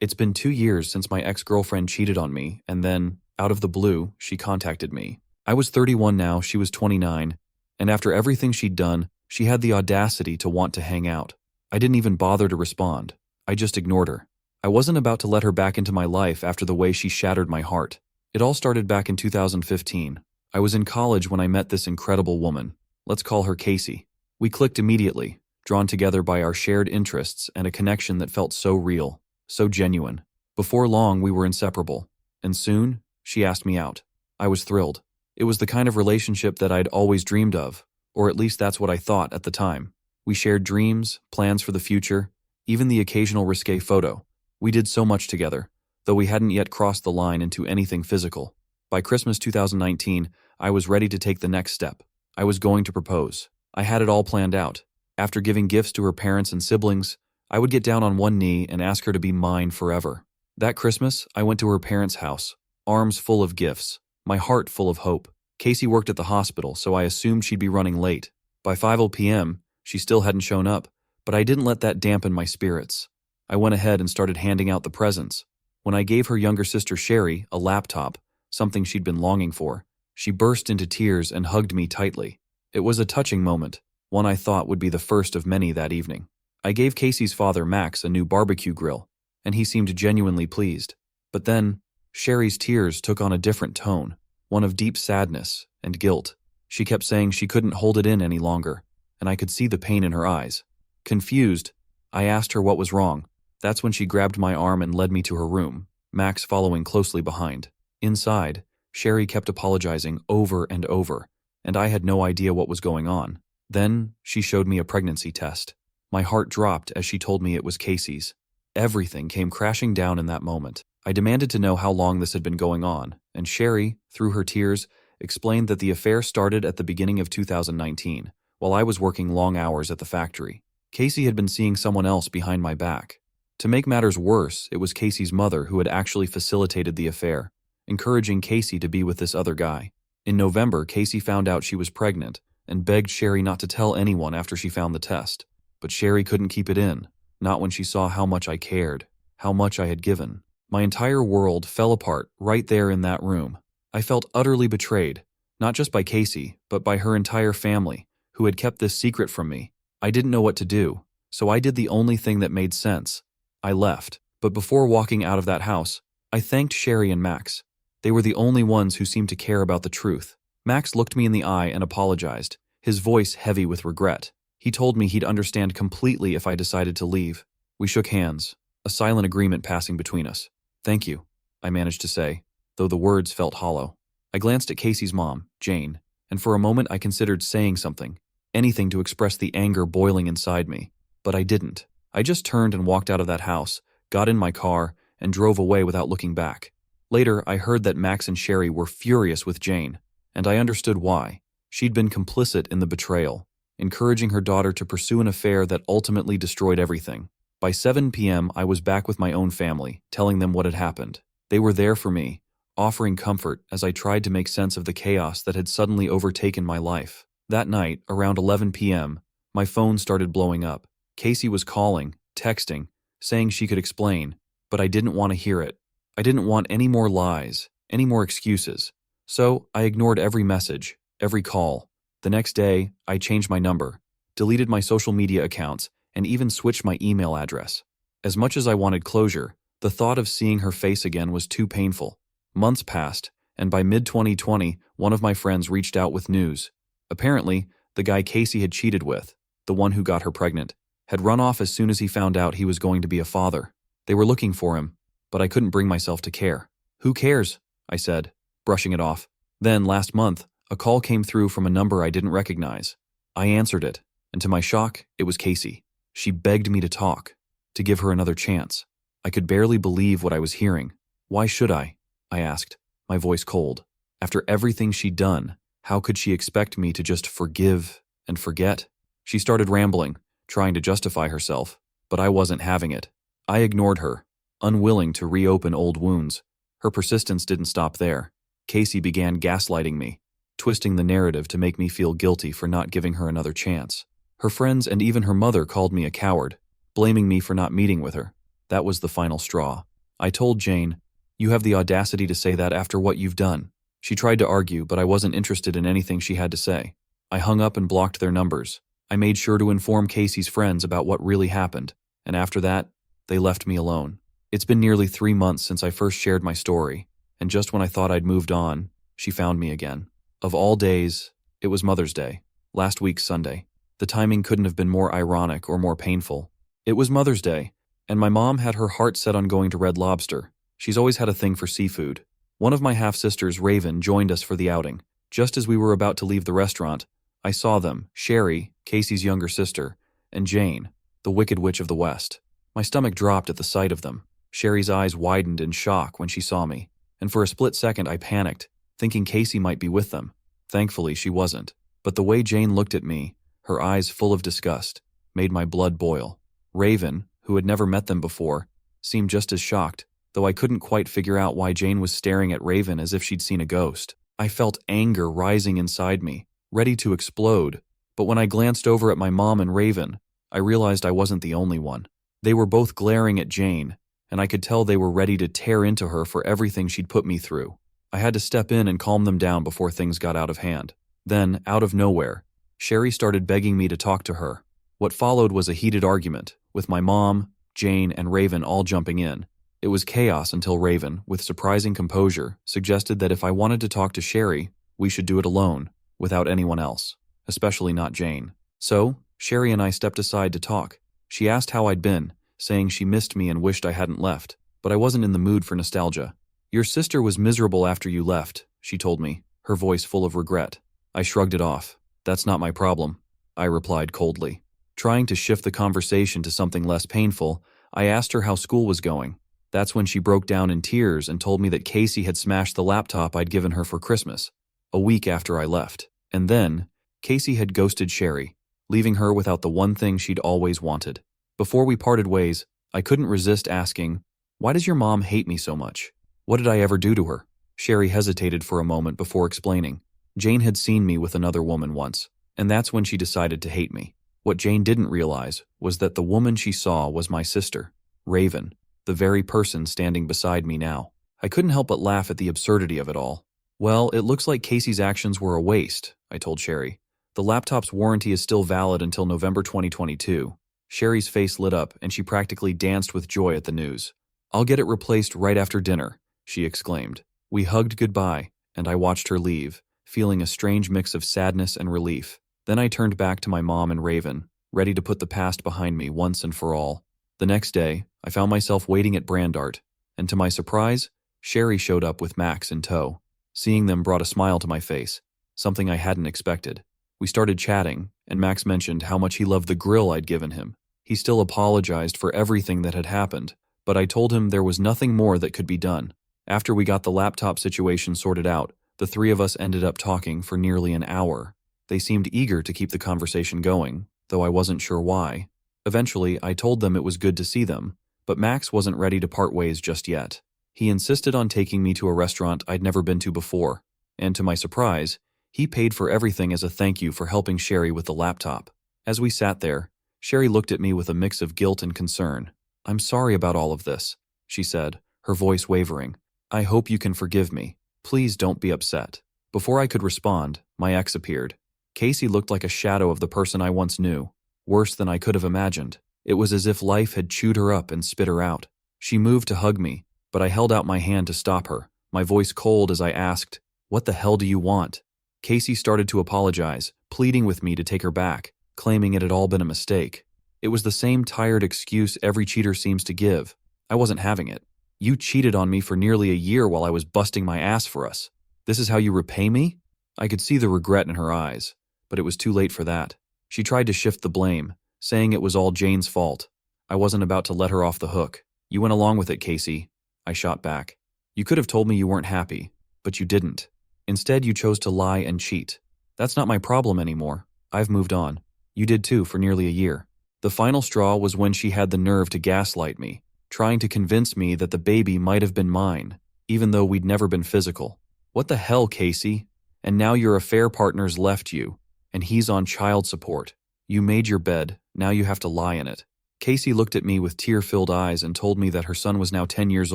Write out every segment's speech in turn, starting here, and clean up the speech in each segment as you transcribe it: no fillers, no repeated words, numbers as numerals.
It's been 2 years since my ex-girlfriend cheated on me, and then, out of the blue, she contacted me. I was 31 now, she was 29, and after everything she'd done, she had the audacity to want to hang out. I didn't even bother to respond. I just ignored her. I wasn't about to let her back into my life after the way she shattered my heart. It all started back in 2015. I was in college when I met this incredible woman. Let's call her Casey. We clicked immediately, drawn together by our shared interests and a connection that felt so real, so genuine. Before long, we were inseparable. And soon, she asked me out. I was thrilled. It was the kind of relationship that I'd always dreamed of, or at least that's what I thought at the time. We shared dreams, plans for the future, even the occasional risque photo. We did so much together, though we hadn't yet crossed the line into anything physical. By Christmas 2019, I was ready to take the next step. I was going to propose. I had it all planned out. After giving gifts to her parents and siblings, I would get down on one knee and ask her to be mine forever. That Christmas, I went to her parents' house, arms full of gifts, my heart full of hope. Casey worked at the hospital, so I assumed she'd be running late. By 5 p.m., she still hadn't shown up, but I didn't let that dampen my spirits. I went ahead and started handing out the presents. When I gave her younger sister Sherry a laptop, something she'd been longing for, she burst into tears and hugged me tightly. It was a touching moment, one I thought would be the first of many that evening. I gave Casey's father, Max, a new barbecue grill, and he seemed genuinely pleased. But then, Sherry's tears took on a different tone, one of deep sadness and guilt. She kept saying she couldn't hold it in any longer, and I could see the pain in her eyes. Confused, I asked her what was wrong. That's when she grabbed my arm and led me to her room, Max following closely behind. Inside, Sherry kept apologizing over and over, and I had no idea what was going on. Then, she showed me a pregnancy test. My heart dropped as she told me it was Casey's. Everything came crashing down in that moment. I demanded to know how long this had been going on, and Sherry, through her tears, explained that the affair started at the beginning of 2019, while I was working long hours at the factory. Casey had been seeing someone else behind my back. To make matters worse, it was Casey's mother who had actually facilitated the affair, encouraging Casey to be with this other guy. In November, Casey found out she was pregnant and begged Sherry not to tell anyone after she found the test. But Sherry couldn't keep it in, not when she saw how much I cared, how much I had given. My entire world fell apart right there in that room. I felt utterly betrayed, not just by Casey, but by her entire family, who had kept this secret from me. I didn't know what to do, so I did the only thing that made sense. I left, but before walking out of that house, I thanked Sherry and Max. They were the only ones who seemed to care about the truth. Max looked me in the eye and apologized, his voice heavy with regret. He told me he'd understand completely if I decided to leave. We shook hands, a silent agreement passing between us. "Thank you," I managed to say, though the words felt hollow. I glanced at Casey's mom, Jane, and for a moment I considered saying something, anything to express the anger boiling inside me. But I didn't. I just turned and walked out of that house, got in my car, and drove away without looking back. Later, I heard that Max and Sherry were furious with Jane, and I understood why. She'd been complicit in the betrayal, encouraging her daughter to pursue an affair that ultimately destroyed everything. By 7 p.m., I was back with my own family, telling them what had happened. They were there for me, offering comfort as I tried to make sense of the chaos that had suddenly overtaken my life. That night, around 11 p.m., my phone started blowing up. Casey was calling, texting, saying she could explain, but I didn't want to hear it. I didn't want any more lies, any more excuses. So I ignored every message, every call. The next day, I changed my number, deleted my social media accounts, and even switched my email address. As much as I wanted closure, the thought of seeing her face again was too painful. Months passed, and by mid-2020, one of my friends reached out with news. Apparently, the guy Casey had cheated with, the one who got her pregnant, had run off as soon as he found out he was going to be a father. They were looking for him, but I couldn't bring myself to care. "Who cares?" I said, brushing it off. Then, last month, a call came through from a number I didn't recognize. I answered it, and to my shock, it was Casey. She begged me to talk, to give her another chance. I could barely believe what I was hearing. "Why should I?" I asked, my voice cold. After everything she'd done, how could she expect me to just forgive and forget? She started rambling, trying to justify herself, but I wasn't having it. I ignored her, unwilling to reopen old wounds. Her persistence didn't stop there. Casey began gaslighting me, twisting the narrative to make me feel guilty for not giving her another chance. Her friends and even her mother called me a coward, blaming me for not meeting with her. That was the final straw. I told Jane, "You have the audacity to say that after what you've done." She tried to argue, but I wasn't interested in anything she had to say. I hung up and blocked their numbers. I made sure to inform Casey's friends about what really happened, and after that, they left me alone. It's been nearly 3 months since I first shared my story, and just when I thought I'd moved on, she found me again. Of all days, it was Mother's Day, last week Sunday. The timing couldn't have been more ironic or more painful. It was Mother's Day, and my mom had her heart set on going to Red Lobster. She's always had a thing for seafood. One of my half-sisters, Raven, joined us for the outing. Just as we were about to leave the restaurant, I saw them, Sherry, Casey's younger sister, and Jane, the Wicked Witch of the West. My stomach dropped at the sight of them. Sherry's eyes widened in shock when she saw me, and for a split second I panicked, thinking Casey might be with them. Thankfully, she wasn't. But the way Jane looked at me, her eyes full of disgust, made my blood boil. Raven, who had never met them before, seemed just as shocked, though I couldn't quite figure out why Jane was staring at Raven as if she'd seen a ghost. I felt anger rising inside me, ready to explode, but when I glanced over at my mom and Raven, I realized I wasn't the only one. They were both glaring at Jane, and I could tell they were ready to tear into her for everything she'd put me through. I had to step in and calm them down before things got out of hand. Then, out of nowhere, Sherry started begging me to talk to her. What followed was a heated argument, with my mom, Jane, and Raven all jumping in. It was chaos until Raven, with surprising composure, suggested that if I wanted to talk to Sherry, we should do it alone, without anyone else, especially not Jane. So, Sherry and I stepped aside to talk. She asked how I'd been, saying she missed me and wished I hadn't left, but I wasn't in the mood for nostalgia. "Your sister was miserable after you left," she told me, her voice full of regret. I shrugged it off. "That's not my problem," I replied coldly. Trying to shift the conversation to something less painful, I asked her how school was going. That's when she broke down in tears and told me that Casey had smashed the laptop I'd given her for Christmas, a week after I left. And then, Casey had ghosted Sherry, leaving her without the one thing she'd always wanted. Before we parted ways, I couldn't resist asking, "Why does your mom hate me so much? What did I ever do to her?" Sherry hesitated for a moment before explaining. Jane had seen me with another woman once, and that's when she decided to hate me. What Jane didn't realize was that the woman she saw was my sister, Raven, the very person standing beside me now. I couldn't help but laugh at the absurdity of it all. "Well, it looks like Casey's actions were a waste," I told Sherry. "The laptop's warranty is still valid until November 2022. Sherry's face lit up, and she practically danced with joy at the news. "I'll get it replaced right after dinner," she exclaimed. We hugged goodbye, and I watched her leave, feeling a strange mix of sadness and relief. Then I turned back to my mom and Raven, ready to put the past behind me once and for all. The next day, I found myself waiting at Brandart, and to my surprise, Sherry showed up with Max in tow. Seeing them brought a smile to my face, something I hadn't expected. We started chatting, and Max mentioned how much he loved the grill I'd given him. He still apologized for everything that had happened, but I told him there was nothing more that could be done. After we got the laptop situation sorted out, the three of us ended up talking for nearly an hour. They seemed eager to keep the conversation going, though I wasn't sure why. Eventually, I told them it was good to see them, but Max wasn't ready to part ways just yet. He insisted on taking me to a restaurant I'd never been to before, and to my surprise, he paid for everything as a thank you for helping Sherry with the laptop. As we sat there, Sherry looked at me with a mix of guilt and concern. "I'm sorry about all of this," she said, her voice wavering. "I hope you can forgive me. Please don't be upset." Before I could respond, my ex appeared. Casey looked like a shadow of the person I once knew, worse than I could have imagined. It was as if life had chewed her up and spit her out. She moved to hug me, but I held out my hand to stop her, my voice cold as I asked, "What the hell do you want?" Casey started to apologize, pleading with me to take her back, claiming it had all been a mistake. It was the same tired excuse every cheater seems to give. I wasn't having it. "You cheated on me for nearly a year while I was busting my ass for us. This is how you repay me?" I could see the regret in her eyes, but it was too late for that. She tried to shift the blame, saying it was all Jane's fault. I wasn't about to let her off the hook. "You went along with it, Casey," I shot back. "You could have told me you weren't happy, but you didn't. Instead, you chose to lie and cheat. That's not my problem anymore. I've moved on. You did too for nearly a year." The final straw was when she had the nerve to gaslight me, trying to convince me that the baby might have been mine, even though we'd never been physical. "What the hell, Casey? And now your affair partner's left you, and he's on child support. You made your bed, now you have to lie in it." Casey looked at me with tear-filled eyes and told me that her son was now 10 years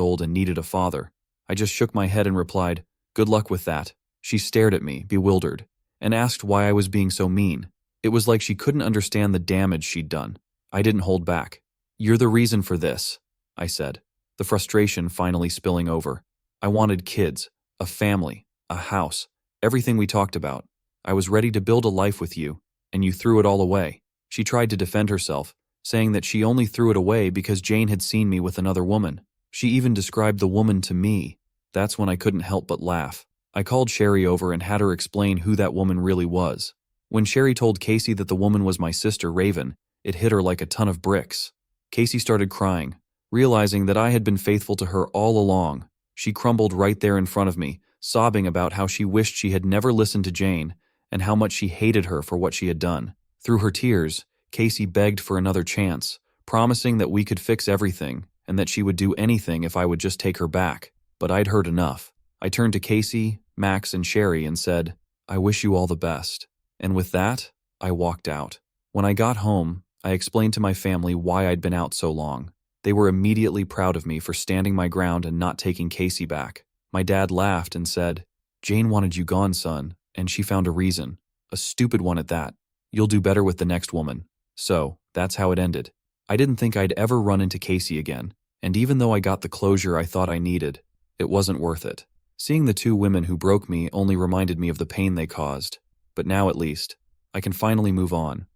old and needed a father. I just shook my head and replied, "Good luck with that." She stared at me, bewildered, and asked why I was being so mean. It was like she couldn't understand the damage she'd done. I didn't hold back. "You're the reason for this," I said, the frustration finally spilling over. I wanted kids, a family, a house, everything we talked about. I was ready to build a life with you, and you threw it all away. She tried to defend herself, saying that she only threw it away because Jane had seen me with another woman. She even described the woman to me. That's when I couldn't help but laugh. I called Sherry over and had her explain who that woman really was. When Sherry told Casey that the woman was my sister Raven, it hit her like a ton of bricks. Casey started crying, realizing that I had been faithful to her all along. She crumbled right there in front of me, sobbing about how she wished she had never listened to Jane and how much she hated her for what she had done. Through her tears, Casey begged for another chance, promising that we could fix everything and that she would do anything if I would just take her back. But I'd heard enough. I turned to Casey, Max, and Sherry and said, "I wish you all the best." And with that, I walked out. When I got home, I explained to my family why I'd been out so long. They were immediately proud of me for standing my ground and not taking Casey back. My dad laughed and said, "Jane wanted you gone, son, and she found a reason. A stupid one at that. You'll do better with the next woman." So, that's how it ended. I didn't think I'd ever run into Casey again, and even though I got the closure I thought I needed, it wasn't worth it. Seeing the two women who broke me only reminded me of the pain they caused. But now, at least, I can finally move on.